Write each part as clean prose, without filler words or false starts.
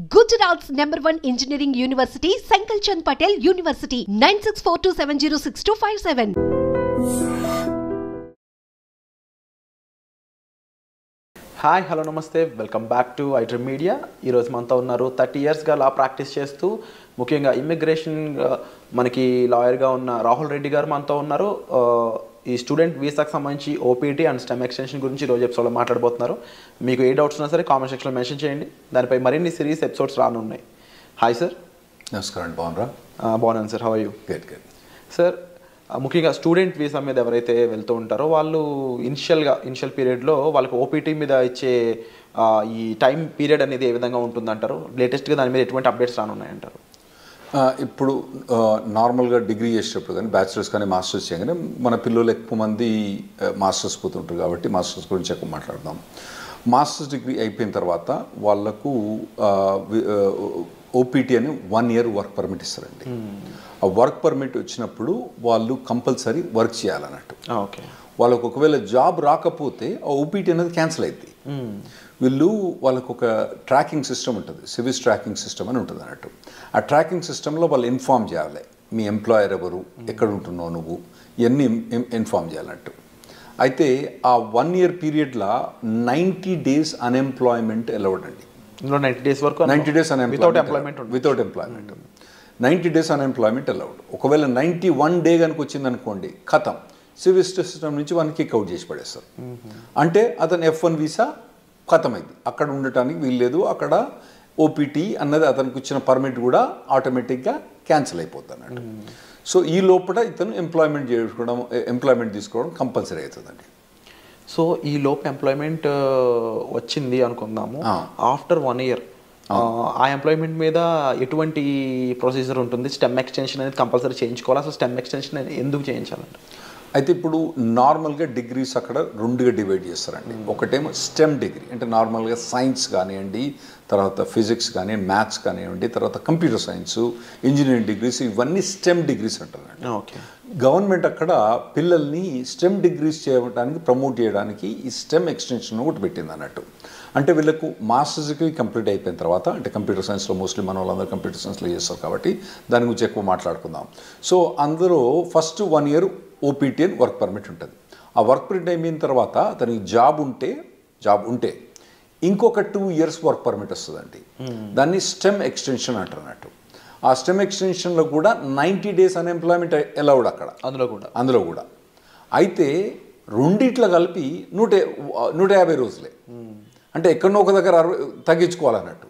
Gujarat's #1 engineering university, Sankal Chand Patel University, 9642706257. Hi hello namaste welcome back to iDream media. ఈరోజు మనతో ఉన్నారు 30 ఇయర్స్గా law practice చేస్తూ ముఖ్యంగా ఇమ్మిగ్రేషన్ మనకి లాయర్గా ఉన్న రాహుల్ రెడ్డి గారు మనతో ఉన్నారు. ఈ స్టూడెంట్ వీసాకి సంబంధించి ఓపీటీ అండ్ స్టెమ్ ఎక్స్టెన్షన్ గురించి ఈరోజు ఎపిసోడ్లో మాట్లాడబోతున్నారు. మీకు ఏ డౌట్స్ ఉన్నా సరే కామెంట్ సెక్షన్లో మెన్షన్ చేయండి. దానిపై మరిన్ని సిరీస్ ఎపిసోడ్స్ రానున్నాయి. Hi sir. నమస్కారం. బాగున్నారా? బాగున్నాను sir. How are you? Good. Sir, ముఖ్యంగా స్టూడెంట్ వీసా మీద ఎవరైతే వెళ్తూ ఉంటారో వాళ్ళు ఇనిషియల్ పీరియడ్లో వాళ్ళకి ఓపీటీ మీద ఇచ్చే ఈ టైం పీరియడ్ అనేది ఏ విధంగా ఉంటుందంటారు? లేటెస్ట్గా దాని మీద ఎటువంటి అప్డేట్స్ రానున్నాయంటారు? ఇప్పుడు నార్మల్గా డిగ్రీ చేసేటప్పుడు కానీ బ్యాచిలర్స్ కానీ మాస్టర్స్ చేయగానే మన పిల్లలు ఎక్కువ మంది మాస్టర్స్ పోతుంటారు కాబట్టి మాస్టర్స్ గురించి ఎక్కువ మాట్లాడదాం. మాస్టర్స్ డిగ్రీ అయిపోయిన తర్వాత వాళ్ళకు ఓపీటీ అని 1 year వర్క్ పర్మిట్ ఇస్తారండి. ఆ వర్క్ పర్మిట్ వచ్చినప్పుడు వాళ్ళు కంపల్సరీ వర్క్ చేయాలన్నట్టు. ఓకే. వాళ్ళకు ఒకవేళ జాబ్ రాకపోతే ఆ ఓపీటీ అనేది క్యాన్సిల్ అవుతుంది. వాళ్ళకు ఒక ట్రాకింగ్ సిస్టమ్ ఉంటుంది, సివిస్ ట్రాకింగ్ సిస్టమ్ అని ఉంటుంది అన్నట్టు. ఆ ట్రాకింగ్ సిస్టంలో వాళ్ళు ఇన్ఫామ్ చేయాలి, మీ ఎంప్లాయర్ ఎవరు, ఎక్కడ ఉంటున్నావు నువ్వు, ఇవన్నీ ఇన్ఫామ్ చేయాలన్నట్టు. అయితే ఆ 1 year పీరియడ్లో 90 days అన్ఎంప్లాయ్మెంట్ అలౌడ్ అండి. 90 days వరకు 90 days without employment 90 days unemployment allowed. ఒకవేళ 91 day కనుక వచ్చింది అనుకోండి, ఖతం, సివిల్ సిస్టమ్ నుంచి వాళ్ళని కిక్ అవుట్ చేసి పడేస్తారు. అంటే అతను F1 వీసా ఖతమైంది, అక్కడ ఉండటానికి వీల్లేదు, అక్కడ ఓపీటీ అన్నది అతనికి ఇచ్చిన పర్మిట్ కూడా ఆటోమేటిక్గా క్యాన్సిల్ అయిపోతుంది అన్నట్టు. సో ఈ లోపల ఇతను ఎంప్లాయ్మెంట్ తీసుకోవడం కంపల్సరీ అవుతుందండి. సో ఈ లోపు ఎంప్లాయ్మెంట్ వచ్చింది అనుకుందాము, ఆఫ్టర్ 1 year ఆ ఎంప్లాయ్మెంట్ మీద ఎటువంటి ప్రొసీజర్ ఉంటుంది? స్టెమ్ ఎక్స్టెన్షన్ అనేది కంపల్సరీ చేయించుకోవాలి. అసలు స్టెమ్ ఎక్స్టెన్షన్ ఎందుకు చేయించాలంటే? అయితే ఇప్పుడు నార్మల్గా డిగ్రీస్ అక్కడ 2గా డివైడ్ చేస్తారండి. ఒకటేమో స్టెమ్ డిగ్రీ అంటే నార్మల్గా సైన్స్ కానివ్వండి, తర్వాత ఫిజిక్స్ కానివ్వండి, మ్యాథ్స్ కానివ్వండి, తర్వాత కంప్యూటర్ సైన్స్, ఇంజనీరింగ్ డిగ్రీస్, ఇవన్నీ స్టెమ్ డిగ్రీస్ అంటారండి. ఓకే. గవర్నమెంట్ అక్కడ పిల్లల్ని స్టెమ్ డిగ్రీస్ చేయడానికి ప్రమోట్ చేయడానికి ఈ స్టెమ్ ఎక్స్టెన్షన్ ఒకటి పెట్టింది అన్నట్టు. అంటే వీళ్ళకు మాస్టర్స్ డిగ్రీ కంప్లీట్ అయిపోయిన తర్వాత, అంటే కంప్యూటర్ సైన్స్లో మోస్ట్లీ మన వాళ్ళందరూ కంప్యూటర్ సైన్స్లో చేస్తారు కాబట్టి దాని గురించి ఎక్కువ మాట్లాడుకుందాం. సో అందులో ఫస్ట్ 1 year ఓపీటీ అని వర్క్ పర్మిట్ ఉంటుంది. ఆ వర్క్ పర్మిట్ అయిపోయిన తర్వాత అతనికి జాబ్ ఉంటే ఇంకొక 2 years వర్క్ పర్మిట్ వస్తుందండి. దాన్ని స్టెమ్ ఎక్స్టెన్షన్ అంటారు అన్నట్టు. ఆ స్టెమ్ ఎక్స్టెన్షన్లో కూడా 90 days అన్ఎంప్లాయ్మెంట్ అలౌడ్ అక్కడ, అందులో కూడా. అయితే రెండిట్లో కలిపి 150 రోజులే. అంటే ఎక్కడనో ఒక దగ్గర తగ్గించుకోవాలన్నట్టు.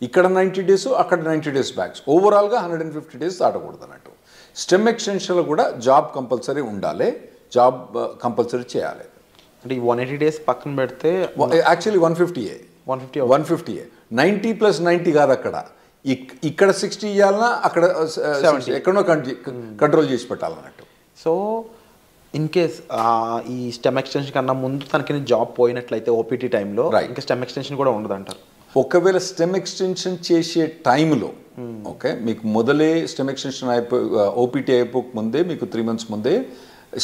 ఇక్కడ 90 days, అక్కడ 90 days బ్యాక్స్, ఓవరాల్గా 150 days దాటకూడదు అన్నట్టు. స్టెమ్ ఎక్స్టెన్షన్లో కూడా జాబ్ కంపల్సరీ ఉండాలి, జాబ్ కంపల్సరీ చేయాలి. అంటే ఈ 180 days పక్కన పెడితే యాక్చువల్లీ 150 90 + 90 కాదు, అక్కడ ఇక్కడ 60 ఇవ్వాలన్నా అక్కడ 70 ఎక్కడో కంట్రోల్ చేసి పెట్టాలన్నట్టు. సో ఇన్ కేస్ ఈ స్టెమ్ ఎక్స్టెన్షన్ కన్నా ముందు తనకి జాబ్ పోయినట్లయితే ఓపీటీ టైంలో ఇంకా స్టెమ్ ఎక్స్టెన్షన్ కూడా ఉండదంటారు. ఒకవేళ స్టెమ్ ఎక్స్టెన్షన్ చేసే టైంలో ఓకే, మీకు మొదలే స్టెమ్ ఎక్స్టెన్షన్ ఓపీటీ అయిపోక ముందే మీకు 3 months ముందే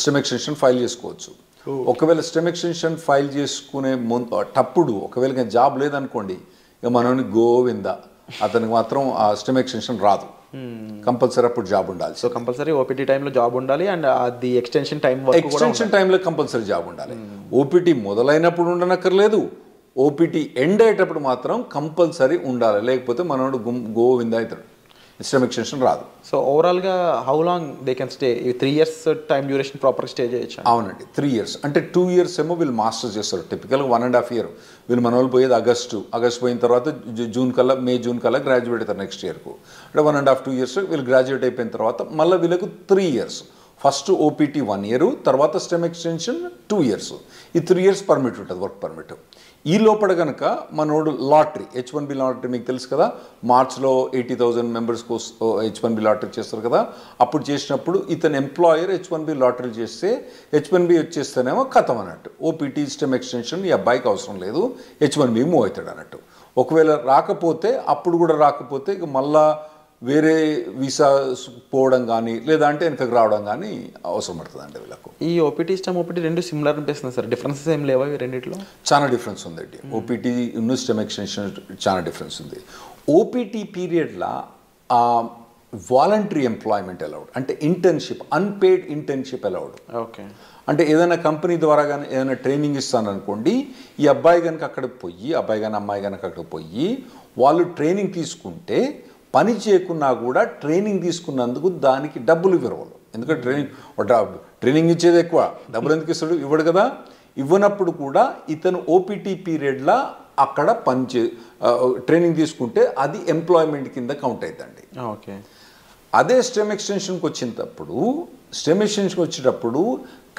స్టెమ్ ఎక్స్టెన్షన్ ఫైల్ చేసుకోవచ్చు. ఒకవేళ స్టెమ్ ఎక్స్టెన్షన్ ఫైల్ చేసుకునే తప్పుడు ఒకవేళ జాబ్ లేదనుకోండి, ఇక మనని గోవిందా, అతనికి మాత్రం ఆ స్టెమ్ ఎక్స్టెన్షన్ రాదు. కంపల్సరీ అప్పుడు జాబ్ ఉండాలి. సో కంపల్సరీ ఓపీటీ టైంలో జాబ్ ఉండాలి అండ్ అది ఎక్స్టెన్షన్ టైంలో కంపల్సరీ జాబ్ ఉండాలి. ఓపీటీ మొదలైనప్పుడు ఉండనక్కర్లేదు, ఓపీటీ ఎండ్ అయ్యేటప్పుడు మాత్రం కంపల్సరీ ఉండాలి, లేకపోతే మనోడు గోవిందా అవుతాడు, స్టెమ్ ఎక్స్టెన్షన్ రాదు. సో ఓవరాల్గా how long they can stay? 3 years time duration proper stay చేయొచ్చు? అవునండి, 3 years. అంటే 2 years ఏమో వీళ్ళు మాస్టర్స్ చేస్తారు. టిపికల్గా 1.5 year. వీళ్ళు మన వాళ్ళు పోయేది ఆగస్టు పోయిన తర్వాత మే జూన్ కల్లా గ్రాడ్యుయేట్ అవుతారు నెక్స్ట్ ఇయర్కు. అంటే 1.5-2 years వీళ్ళు గ్రాడ్యుయేట్ అయిపోయిన తర్వాత మళ్ళీ వీళ్ళకు 3 years. ఫస్ట్ ఓపీటీ 1 year, తర్వాత స్టెమ్ ఎక్స్టెన్షన్ 2 years. ఈ 3 years పర్మిట్ ఉంటుంది, వర్క్ పర్మిట్. ఈ లోపల కనుక మనోడు లాటరీ, H1B లాటరీ మీకు తెలుసు కదా, మార్చ్లో 80,000 members H1B లాటరీ చేస్తారు కదా. అప్పుడు చేసినప్పుడు ఇతను ఎంప్లాయర్ H1B లాటరీ చేస్తే H1B వచ్చేస్తేనేమో ఖతం అన్నట్టు. ఓపీటీ స్టెమ్ ఎక్స్టెన్షన్ ఈ అబ్బాయికి అవసరం లేదు, H1B మూవ్ అవుతాడు అన్నట్టు. ఒకవేళ అప్పుడు కూడా రాకపోతే ఇక మళ్ళా వేరే వీసా పోవడం కానీ లేదంటే వెనకకు రావడం కానీ అవసరం పడుతుందండి వీళ్ళకు. ఈ ఓపీటీ స్టెమ్ ఓపీటీ రెండు సిమిలర్ అనిపిస్తుంది సార్, డిఫరెన్సెస్ ఏం లేవా ఈ రెండిట్లో? చాలా డిఫరెన్స్ ఉందండి. ఓపీటీ స్టెమ్ ఎక్స్టెన్షన్ చాలా డిఫరెన్స్ ఉంది. ఓపీటీ పీరియడ్లో వాలంటరీ ఎంప్లాయ్మెంట్ అలౌడ్, అంటే internship, unpaid internship allowed. Okay. అంటే ఏదైనా కంపెనీ ద్వారా కానీ ఏదైనా ట్రైనింగ్ ఇస్తాననుకోండి, ఈ అబ్బాయి కనుక అక్కడికి పోయి, అబ్బాయి కానీ అమ్మాయి కనుక అక్కడికి పోయి వాళ్ళు ట్రైనింగ్ తీసుకుంటే పని చేయకున్నా కూడా ట్రైనింగ్ తీసుకున్నందుకు దానికి డబ్బులు ఇవ్వరు. ఎందుకంటే ట్రైనింగ్ ఇచ్చేది ఎక్కువ, డబ్బులు ఎందుకు ఇస్తాడు? ఇవ్వడు కదా. ఇవ్వనప్పుడు కూడా ఇతను ఓపీటీ పీరియడ్లో అక్కడ ట్రైనింగ్ తీసుకుంటే అది ఎంప్లాయ్మెంట్ కింద కౌంట్ అవుతుందండి. ఓకే. అదే స్టెమ్ ఎక్స్టెన్షన్కి వచ్చేటప్పుడు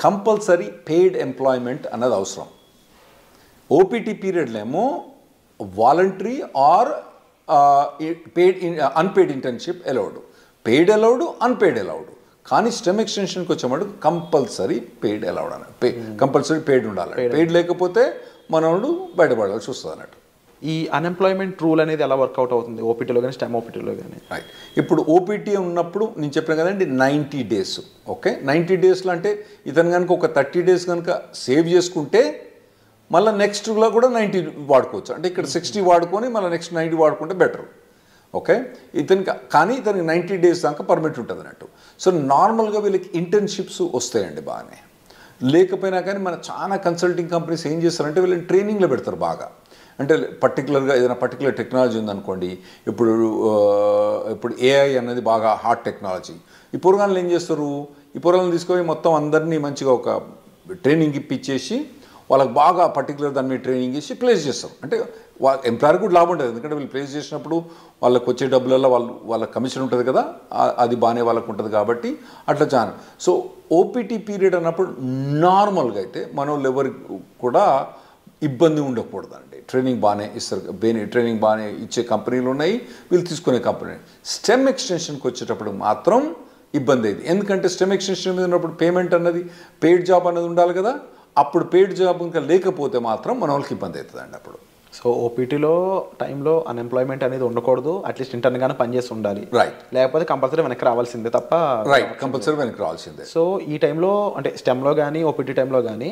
కంపల్సరీ పెయిడ్ ఎంప్లాయ్మెంట్ అన్నది అవసరం. ఓపీటీ పీరియడ్లో ఏమో voluntary or paid unpaid internship allowed, paid allowed, unpaid allowed. కానీ స్టెమ్ ఎక్స్టెన్షన్కి వచ్చేవాడు కంపల్సరీ పెయిడ్ అలౌడ్ అన్నట్టు, కంపల్సరీ పెయిడ్ ఉండాలి. పెయిడ్ లేకపోతే మనోడు బయటపడాల్సి వస్తుంది అన్నట్టు. ఈ అన్ఎంప్లాయ్మెంట్ రూల్ అనేది ఎలా వర్కౌట్ అవుతుంది ఓపీటీలో కానీ స్టెమ్ ఓపీటీలో కానీ? రైట్. ఇప్పుడు ఓపీటీ ఉన్నప్పుడు నేను చెప్పాను కదండి 90 days. ఓకే, 90 daysలో అంటే ఇతను కనుక ఒక 30 days కనుక సేవ్ చేసుకుంటే మళ్ళీ నెక్స్ట్లో కూడా 90 వాడుకోవచ్చు. అంటే ఇక్కడ 60 వాడుకొని మళ్ళీ నెక్స్ట్ 90 వాడుకుంటే బెటర్. ఓకే, కానీ ఇతనికి 90 days దాకా పర్మిట్ ఉంటుంది అన్నట్టు. సో నార్మల్గా వీళ్ళకి ఇంటర్న్షిప్స్ వస్తాయండి బాగానే. లేకపోయినా కానీ మన చాలా కన్సల్టింగ్ కంపెనీస్ ఏం చేస్తారంటే వీళ్ళని ట్రైనింగ్లో పెడతారు బాగా. అంటే పర్టికులర్గా ఏదైనా పర్టికులర్ టెక్నాలజీ ఉందనుకోండి, ఇప్పుడు ఏఐ అనేది బాగా హాట్ టెక్నాలజీ. ఈ పొరగాళ్ళు ఏం చేస్తారు, ఈ పొరగాళ్ళని తీసుకొని మొత్తం అందరినీ మంచిగా ఒక ట్రైనింగ్ ఇప్పించేసి వాళ్ళకి బాగా పర్టికులర్ దాని మీద ట్రైనింగ్ ఇచ్చి ప్లేస్ చేస్తారు. అంటే ఎంప్లాయర్ కూడా లాభం ఉంటుంది, ఎందుకంటే వీళ్ళు ప్లేస్ చేసినప్పుడు వాళ్ళకి వచ్చే డబ్బులలో వాళ్ళ కమిషన్ ఉంటుంది కదా, అది బాగానే వాళ్ళకు ఉంటుంది కాబట్టి అట్లా చాలా. సో ఓపీటీ పీరియడ్ అన్నప్పుడు నార్మల్గా అయితే మన వాళ్ళు ఎవరికి కూడా ఇబ్బంది ఉండకూడదండి. ట్రైనింగ్ బాగానే ఇస్తారు, ట్రైనింగ్ బాగానే ఇచ్చే కంపెనీలు ఉన్నాయి, వీళ్ళు తీసుకునే కంపెనీ. స్టెమ్ ఎక్స్టెన్షన్కి వచ్చేటప్పుడు మాత్రం ఇబ్బంది అయింది. ఎందుకంటే స్టెమ్ ఎక్స్టెన్షన్ మీద ఉన్నప్పుడు పేమెంట్ అన్నది, పెయిడ్ జాబ్ అన్నది ఉండాలి కదా. అప్పుడు పెయిడ్ జాబ్ ఇంకా లేకపోతే మాత్రం మన వాళ్ళకి ఇబ్బంది అవుతుందండి అప్పుడు. సో ఓపీటీలో టైంలో అన్ఎంప్లాయ్మెంట్ అనేది ఉండకూడదు, అట్లీస్ట్ ఇంటర్న్గానే పనిచేసి ఉండాలి. రైట్. లేకపోతే కంపల్సరీ వెనక్కి రావాల్సిందే తప్ప. రైట్, కంపల్సరీ వెనక్కి రావాల్సిందే. సో ఈ టైంలో అంటే స్టెమ్లో కానీ ఓపీటీ టైంలో కానీ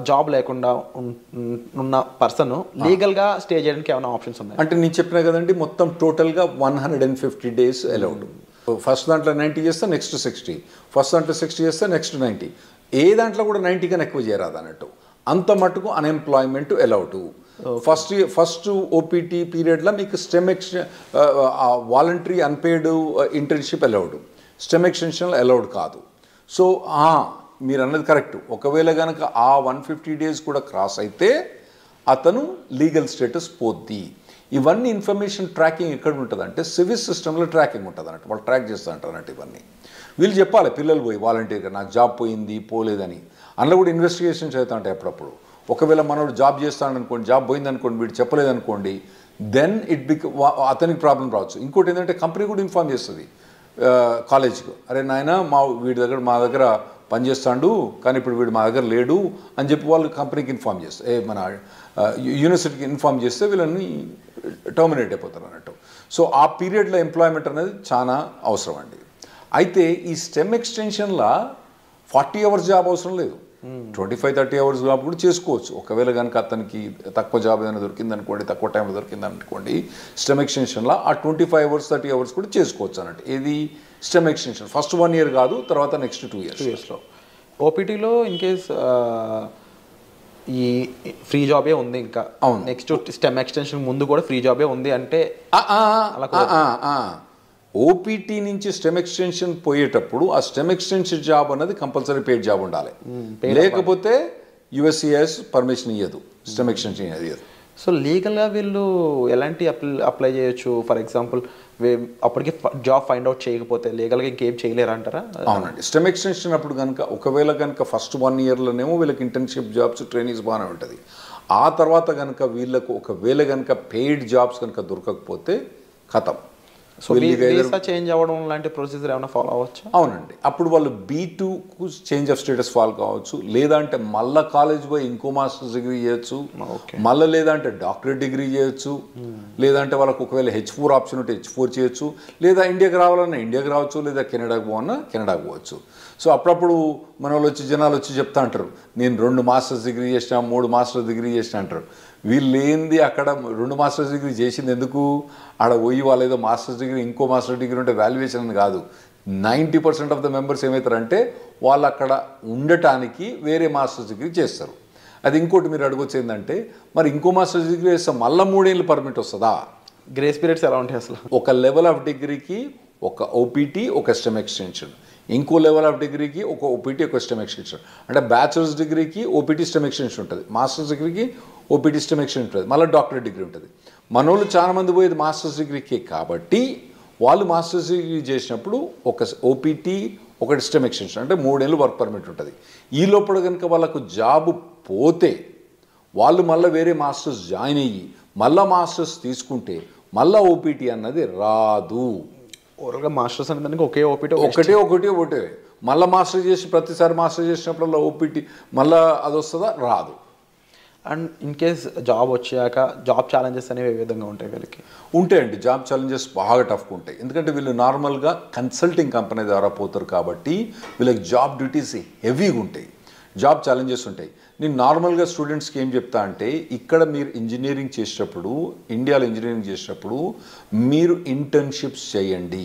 జాబ్ లేకుండా ఉన్న పర్సన్ లీగల్గా స్టే చేయడానికి ఏమైనా ఆప్షన్స్ ఉన్నాయి? అంటే నేను చెప్పినా కదండి, మొత్తం టోటల్గా 150 days అలౌడ్. ఫస్ట్ దాంట్లో 90 చేస్తే నెక్స్ట్ 60, ఫస్ట్ దాంట్లో 60 చేస్తే నెక్స్ట్ 90. ఏ దాంట్లో కూడా 90 కన్నా ఎక్కువ చేయరాదు అన్నట్టు. అంత మటుకు అన్ఎంప్లాయ్మెంట్ అలౌడ్. ఫస్ట్ ఓపీటీ పీరియడ్లో మీకు stem voluntary unpaid internship allowed, stem extension allowed కాదు. సో మీరు అన్నది కరెక్ట్. ఒకవేళ కనుక ఆ 150 days కూడా క్రాస్ అయితే అతను లీగల్ స్టేటస్ పోద్ది. ఇవన్నీ ఇన్ఫర్మేషన్ ట్రాకింగ్ ఎక్కడ ఉంటుంది అంటే సివిల్ సిస్టంలో ట్రాకింగ్ ఉంటుంది అన్నట్టు. వాళ్ళు ట్రాక్ చేస్తూ ఉంటారు అన్నట్టు. ఇవన్నీ వీళ్ళు చెప్పాలి, పిల్లలు పోయి వాలంటీర్గా నాకు జాబ్ పోయింది పోలేదని. అందులో కూడా ఇన్వెస్టిగేషన్స్ అవుతా ఉంటాయి అప్పుడప్పుడు. ఒకవేళ మనోడు జాబ్ చేస్తాడనుకోండి, జాబ్ పోయిందనుకోండి, వీడు చెప్పలేదనుకోండి, దెన్ అతనికి ప్రాబ్లం రావచ్చు. ఇంకోటి ఏంటంటే కంపెనీ కూడా ఇన్ఫార్మ్ చేస్తుంది కాలేజ్కి, అరే నాయన మా దగ్గర పనిచేస్తాడు కానీ ఇప్పుడు వీడు మా దగ్గర లేడు అని చెప్పి వాళ్ళు కంపెనీకి ఇన్ఫార్మ్ చేస్తారు, మన యూనివర్సిటీకి ఇన్ఫార్మ్ చేస్తే వీళ్ళని టర్మినేట్ అయిపోతారు అన్నట్టు. సో ఆ పీరియడ్లో ఎంప్లాయ్మెంట్ అనేది చాలా అవసరం అండి. అయితే ఈ స్టెమ్ ఎక్స్టెన్షన్లో 40 hours జాబ్ అవసరం లేదు, 25-30 hours జాబ్ కూడా చేసుకోవచ్చు. ఒకవేళ కనుక అతనికి తక్కువ జాబ్ ఏదైనా దొరికిందనుకోండి, తక్కువ టైంలో దొరికిందనుకోండి, స్టెమ్ ఎక్స్టెన్షన్లో ఆ 25 hours 30 hours కూడా చేసుకోవచ్చు అన్నట్టు. ఇది స్టెమ్ ఎక్స్టెన్షన్ ఫస్ట్ 1 year కాదు, తర్వాత నెక్స్ట్ 2 yearsలో. ఓపీటీలో ఇన్ కేస్ ఈ ఫ్రీ జాబే ఉంది ఇంకా, అవును, నెక్స్ట్ స్టెమ్ ఎక్స్టెన్షన్ ముందు కూడా ఫ్రీ జాబే ఉంది అంటే ఓపీటీ నుంచి స్టెమ్ ఎక్స్టెన్షన్ పోయేటప్పుడు ఆ స్టెమ్ ఎక్స్టెన్షన్ జాబ్ అనేది కంపల్సరీ పెయిడ్ జాబ్ ఉండాలి. లేకపోతే యుఎస్సిఐఎస్ పర్మిషన్ ఇవ్వదు, స్టెమ్ ఎక్స్టెన్షన్ ఇవ్వదు. సో లీగల్గా వీళ్ళు ఎలాంటి అప్లై చేయొచ్చు? ఫర్ ఎగ్జాంపుల్ అప్పటికి జాబ్ ఫైండ్ అవుట్ చేయకపోతే లీగల్గా ఇంకేం చేయలేరు అంటారా? అవునండి. స్టెమ్ ఎక్స్టెన్షన్ అప్పుడు కనుక ఒకవేళ కనుక ఫస్ట్ 1 yearలోనేమో వీళ్ళకి ఇంటర్న్షిప్ జాబ్స్ ట్రైనింగ్స్ బాగానే ఉంటుంది. ఆ తర్వాత కనుక వీళ్ళకు ఒకవేళ కనుక పెయిడ్ జాబ్స్ కనుక దొరకకపోతే ఖతం. సో వీసా చేంజ్ అవ్వడం లాంటి ప్రొసీజర్ ఏమైనా ఫాలో అవ్వచ్చు? అవునండి. అప్పుడు వాళ్ళు B2కు చేంజ్ ఆఫ్ స్టేటస్ ఫాలో కావచ్చు, లేదంటే మళ్ళీ కాలేజ్ పోయి ఇంకో మాస్టర్స్ డిగ్రీ చేయొచ్చు, మళ్ళీ లేదంటే డాక్టరేట్ డిగ్రీ చేయొచ్చు, లేదంటే వాళ్ళకు ఒకవేళ H4 ఆప్షన్ ఉంటే H4 చేయొచ్చు, లేదా ఇండియాకి రావాలన్నా ఇండియాకి రావచ్చు, లేదా కెనడాకి పోవన్నా కెనడాకి పోవచ్చు. సో అప్పుడప్పుడు మన వాళ్ళు జనాలు వచ్చి చెప్తా అంటారు, నేను 2 మాస్టర్స్ డిగ్రీ చేసినా 3 మాస్టర్స్ డిగ్రీ చేసినా అంటారు. వీళ్ళు ఏంది అక్కడ 2 మాస్టర్స్ డిగ్రీ చేసింది ఎందుకు, ఆడ పోయి వాళ్ళు ఏదో మాస్టర్స్ డిగ్రీ ఇంకో మాస్టర్ డిగ్రీ ఉంటే వాల్యుయేషన్ అని కాదు. 90% ఆఫ్ ద మెంబర్స్ ఏమవుతారంటే వాళ్ళు అక్కడ ఉండటానికి వేరే మాస్టర్స్ డిగ్రీ చేస్తారు. అది ఇంకోటి మీరు అడగొచ్చు ఏంటంటే, మరి ఇంకో మాస్టర్స్ డిగ్రీ చేస్తే మళ్ళీ 3 ఏళ్ళు పర్మిట్ వస్తుందా? గ్రేస్ పీరియడ్స్ ఎలా ఉంటాయి అసలు? ఒక లెవెల్ ఆఫ్ డిగ్రీకి ఒక ఓపీటీ, ఒక స్టెమ్ ఎక్స్టెన్షన్, ఇంకో లెవెల్ ఆఫ్ డిగ్రీకి ఒక ఓపీటీ, ఒక స్టెమ్ ఎక్స్టెన్షన్. అంటే బ్యాచిలర్స్ డిగ్రీకి ఓపీటీ స్టెమ్ ఎక్స్టెన్షన్ ఉంటుంది, మాస్టర్స్ డిగ్రీకి ఓపీటీ స్టెమ్ ఎక్స్టెన్షన్ ఉంటుంది, మళ్ళీ డాక్టరేట్ డిగ్రీ ఉంటుంది. మనోళ్ళు చాలామంది పోయేది మాస్టర్స్ డిగ్రీకి కాబట్టి వాళ్ళు మాస్టర్స్ డిగ్రీ చేసినప్పుడు ఒక ఓపీటీ, ఒకటి స్టెమ్ ఎక్స్టెన్షన్, అంటే 3 ఏళ్ళు వర్క్ పర్మిట్ ఉంటుంది. ఈ లోపల కనుక వాళ్ళకు జాబ్ పోతే వాళ్ళు మళ్ళీ వేరే మాస్టర్స్ జాయిన్ అయ్యి మళ్ళీ మాస్టర్స్ తీసుకుంటే మళ్ళీ ఓపీటీ అన్నది రాదు. ఓవరాల్గా మాస్టర్స్ అనే దానికి ఒకే ఓపీటీ, ఒకటే మళ్ళీ మాస్టర్ చేసి ప్రతిసారి మాస్టర్ చేసినప్పుడల్లా ఓపీటీ మళ్ళీ అది వస్తుందా? రాదు. అండ్ ఇన్ కేస్ జాబ్ వచ్చాక జాబ్ ఛాలెంజెస్ అనేవి ఏ విధంగా ఉంటాయి వీళ్ళకి? ఉంటాయండి, జాబ్ ఛాలెంజెస్ బాగా టఫ్గా ఉంటాయి. ఎందుకంటే వీళ్ళు నార్మల్గా కన్సల్టింగ్ కంపెనీ ద్వారా పోతారు కాబట్టి వీళ్ళకి జాబ్ డ్యూటీస్ హెవీగా ఉంటాయి, జాబ్ ఛాలెంజెస్ ఉంటాయి. నేను నార్మల్గా స్టూడెంట్స్కి ఏం చెప్తా అంటే, ఇక్కడ మీరు ఇంజనీరింగ్ చేసేటప్పుడు, ఇండియాలో ఇంజనీరింగ్ చేసేటప్పుడు మీరు ఇంటర్న్షిప్స్ చేయండి.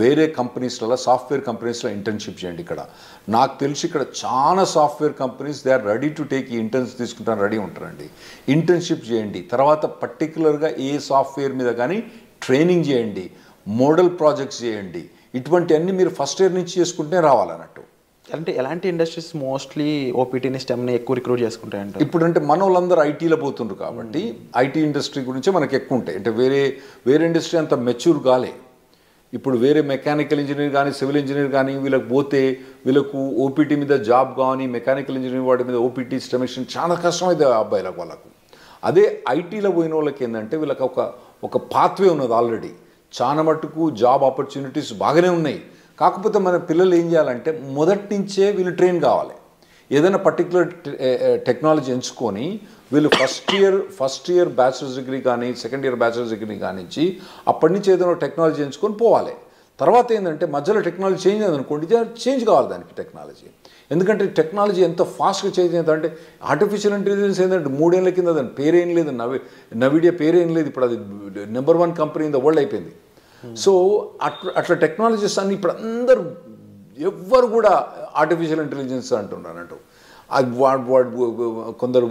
వేరే కంపెనీస్లలో, సాఫ్ట్వేర్ కంపెనీస్లో ఇంటర్న్షిప్ చేయండి. ఇక్కడ నాకు తెలిసి ఇక్కడ చాలా software companies they are ready to take ఈ ఇంటర్న్స్ తీసుకుంటాను రెడీ ఉంటారండి. ఇంటర్న్షిప్ చేయండి, తర్వాత పర్టికులర్గా ఏ సాఫ్ట్వేర్ మీద కానీ ట్రైనింగ్ చేయండి, మోడల్ ప్రాజెక్ట్స్ చేయండి. ఇటువంటివన్నీ మీరు ఫస్ట్ ఇయర్ నుంచి చేసుకుంటే రావాలన్నట్టు. అంటే ఎలాంటి ఇండస్ట్రీస్ మోస్ట్లీ ఓపీటీని స్టెమ్ని ఎక్కువ రిక్రూట్ చేసుకుంటాయంటే? ఇప్పుడంటే మన వాళ్ళందరూ ఐటీలో పోతుండ్రు కాబట్టి ఐటీ ఇండస్ట్రీ గురించి మనకు ఎక్కువ ఉంటాయి. అంటే వేరే ఇండస్ట్రీ అంత మెచ్యూర్ కాలే. ఇప్పుడు వేరే మెకానికల్ ఇంజనీర్ కానీ సివిల్ ఇంజనీర్ కానీ వీళ్ళకి పోతే వీళ్ళకు ఓపీటీ మీద జాబ్ కానీ మెకానికల్ ఇంజనీర్ వాటి మీద ఓపీటీ స్టెమిషన్ చాలా కష్టమైంది అబ్బాయిలకు వాళ్ళకు. అదే ఐటీలో పోయిన వాళ్ళకి ఏంటంటే వీళ్ళకి ఒక పాత్వే ఉన్నది ఆల్రెడీ, చాలా మట్టుకు జాబ్ ఆపర్చునిటీస్ బాగానే ఉన్నాయి. కాకపోతే మన పిల్లలు ఏం చేయాలంటే మొదటి నుంచే వీళ్ళు ట్రైన్ కావాలి. ఏదైనా పర్టికులర్ టెక్నాలజీ ఎంచుకొని వీళ్ళు ఫస్ట్ ఇయర్ బ్యాచిలర్స్ డిగ్రీ కానీ సెకండ్ ఇయర్ బ్యాచిలర్స్ డిగ్రీ కానించి అప్పటి నుంచి ఏదైనా టెక్నాలజీ ఎంచుకొని పోవాలి. తర్వాత ఏంటంటే మధ్యలో టెక్నాలజీ చేంజ్ అయిందనుకోండి, చేంజ్ కావాలి దానికి టెక్నాలజీ. ఎందుకంటే టెక్నాలజీ ఎంత ఫాస్ట్గా చేంజ్ అవుతుందంటే ఆర్టిఫిషియల్ ఇంటెలిజెన్స్ ఏంటంటే 3 ఏళ్ల కింద దాని పేరేం లేదు, నవిడియా పేరేం లేదు. ఇప్పుడు అది number 1 company in the world అయిపోయింది. సో అట్లా టెక్నాలజీస్ అన్ని ఇప్పుడు అందరూ ఎవ్వరు కూడా ఆర్టిఫిషియల్ ఇంటెలిజెన్స్ అంటున్నారంటూ. అది కొందరు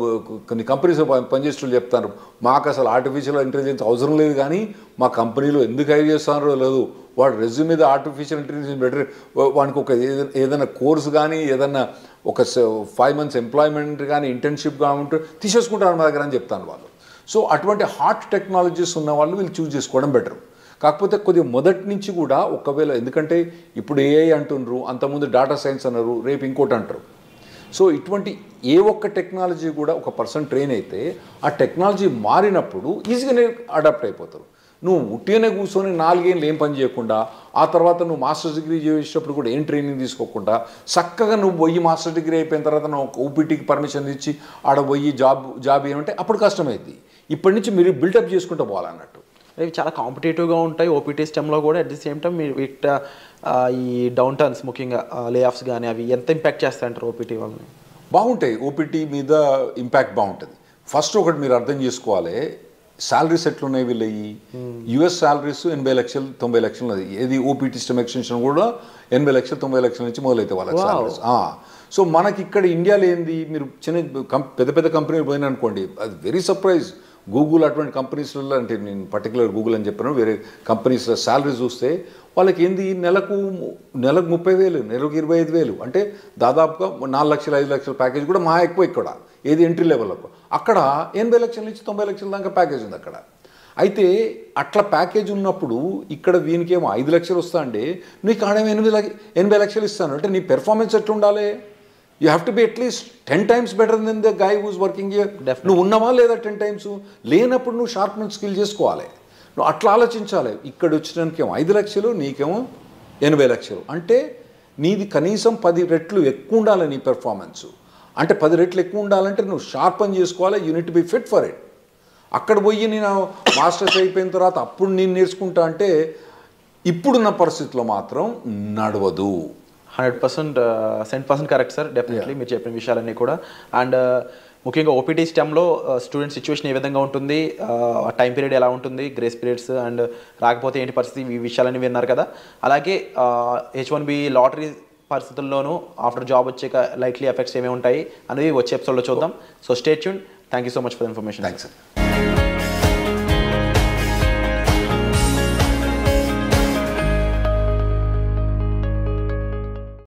కొన్ని కంపెనీస్ పనిచేస్తూ చెప్తారు, మాకు అసలు ఆర్టిఫిషియల్ ఇంటెలిజెన్స్ అవసరం లేదు, కానీ మా కంపెనీలో ఎందుకు హైర్ చేస్తున్నారో లేదు, వాడు రెజ్యూమ్ మీద ఆర్టిఫిషియల్ ఇంటెలిజెన్స్ బెటర్, వానికి ఒక ఏదైనా కోర్సు కానీ ఏదన్నా ఒక 5 months ఎంప్లాయ్మెంట్ కానీ ఇంటర్న్షిప్ కానీ ఉంటే తీసేసుకుంటారు మా దగ్గర అని చెప్తాను వాళ్ళు. సో అటువంటి హాట్ టెక్నాలజీస్ ఉన్న వాళ్ళు వీళ్ళు చూస్ చేసుకోవడం బెటర్. కాకపోతే కొద్దిగా మొదటి నుంచి కూడా ఒకవేళ, ఎందుకంటే ఇప్పుడు ఏఐ అంటున్నారు, అంతకుముందు డేటా సైన్స్ అన్నారు, రేపు ఇంకోటి అంటారు. సో ఇటువంటి ఏ ఒక్క టెక్నాలజీ కూడా ఒక పర్సన్ ట్రైన్ అయితే ఆ టెక్నాలజీ మారినప్పుడు ఈజీగానే అడాప్ట్ అయిపోతారు. నువ్వు ఉట్టిగానే కూర్చొని 4 ఏళ్ళు ఏం పని చేయకుండా ఆ తర్వాత నువ్వు మాస్టర్స్ డిగ్రీ చేసేటప్పుడు కూడా ఏం ట్రైనింగ్ తీసుకోకుండా చక్కగా నువ్వు పోయి మాస్టర్ డిగ్రీ అయిపోయిన తర్వాత నువ్వు ఓపీటీకి పర్మిషన్ ఇచ్చి ఆడ పోయి జాబ్ ఏమంటే అప్పుడు కష్టమైంది. ఇప్పటి నుంచి మీరు బిల్డప్ చేసుకుంటూ పోవాలన్నట్టు. ఇవి చాలా కాంపిటేటివ్గా ఉంటాయి ఓపీటీ స్టెమ్లో కూడా. అట్ ది సేమ్ టైం మీరు ఈ డౌన్ టర్న్స్ ముఖ్యంగా లే ఆఫ్స్ కానీ అవి ఎంత ఇంపాక్ట్ చేస్తాయంటారు ఓపీటీ వాళ్ళని? బాగుంటాయి, ఓపీటీ మీద ఇంపాక్ట్ బాగుంటుంది. ఫస్ట్ ఒకటి మీరు అర్థం చేసుకోవాలి, శాలరీస్ ఎట్లున్నాయి వీళ్ళవి. యుఎస్ శాలరీస్ 80 లక్షలు 90 లక్షలు ఉన్నది. ఏది ఓపీటీ స్టెమ్ ఎక్స్టెన్షన్ కూడా 80 లక్షలు 90 లక్షల నుంచి మొదలైతే వాళ్ళకి శాలరీస్. సో మనకి ఇక్కడ ఇండియాలో ఏంది, మీరు పెద్ద పెద్ద కంపెనీలు పోయినా అనుకోండి, అది వెరీ సర్ప్రైజ్. గూగుల్ అటువంటి కంపెనీస్లలో, అంటే నేను పర్టికులర్ గూగుల్ అని చెప్పాను, వేరే కంపెనీస్లో శాలరీ చూస్తే వాళ్ళకి ఏంది నెలకు 30,000, నెలకు 25,000, అంటే దాదాపుగా 4 లక్షలు 5 లక్షల ప్యాకేజ్ కూడా మా ఎక్కువ ఇక్కడ. ఏది ఎంట్రీ లెవెల్లకు అక్కడ 80 లక్షల నుంచి 90 లక్షల దాకా ప్యాకేజ్ ఉంది అక్కడ. అయితే అట్లా ప్యాకేజ్ ఉన్నప్పుడు ఇక్కడ వీనికేమో 5 లక్షలు వస్తా అంటే నీకు ఆడేమో 80 లక్షలు ఇస్తాను అంటే నీ పెర్ఫార్మెన్స్ ఎట్లా ఉండాలి? You have to be at least 10 times better than the guy who's working here. నువ్వు ఉన్నావా లేదా 10 times? లేనప్పుడు నువ్వు షార్ప్మెంట్ స్కిల్ చేసుకోవాలి. నువ్వు అట్లా ఆలోచించాలి. ఇక్కడ వచ్చినానికేమో 5 లక్షలు, నీకేమో 80 లక్షలు, అంటే నీది కనీసం 10 రెట్లు ఎక్కువ ఉండాలి నీ పెర్ఫార్మెన్స్. అంటే 10 రెట్లు ఎక్కువ ఉండాలంటే నువ్వు షార్ప్ అని చేసుకోవాలి. Unit be fit for it. అక్కడ పోయి నేను మాస్టర్స్ అయిపోయిన తర్వాత అప్పుడు నేను నేర్చుకుంటా అంటే ఇప్పుడున్న పరిస్థితిలో మాత్రం నడవదు. 100% కరెక్ట్ సార్, డెఫినెట్లీ మీరు చెప్పిన విషయాలన్నీ కూడా. అండ్ ముఖ్యంగా ఓపీటీ స్టెమ్లో స్టూడెంట్ సిచ్యువేషన్ ఏ విధంగా ఉంటుంది, టైం పీరియడ్ ఎలా ఉంటుంది, గ్రేస్ పీరియడ్స్ అండ్ రాకపోతే ఏంటి పరిస్థితి, ఈ విషయాలన్నీ విన్నారు కదా. అలాగే H1B లాటరీ పరిస్థితుల్లోనూ ఆఫ్టర్ జాబ్ వచ్చాక లైక్లీ ఎఫెక్ట్స్ ఏమేమి ఉంటాయి అనేవి వచ్చే ఎపిసోడ్లో చూద్దాం. So stay tune. Thank you so much for information. Thanks.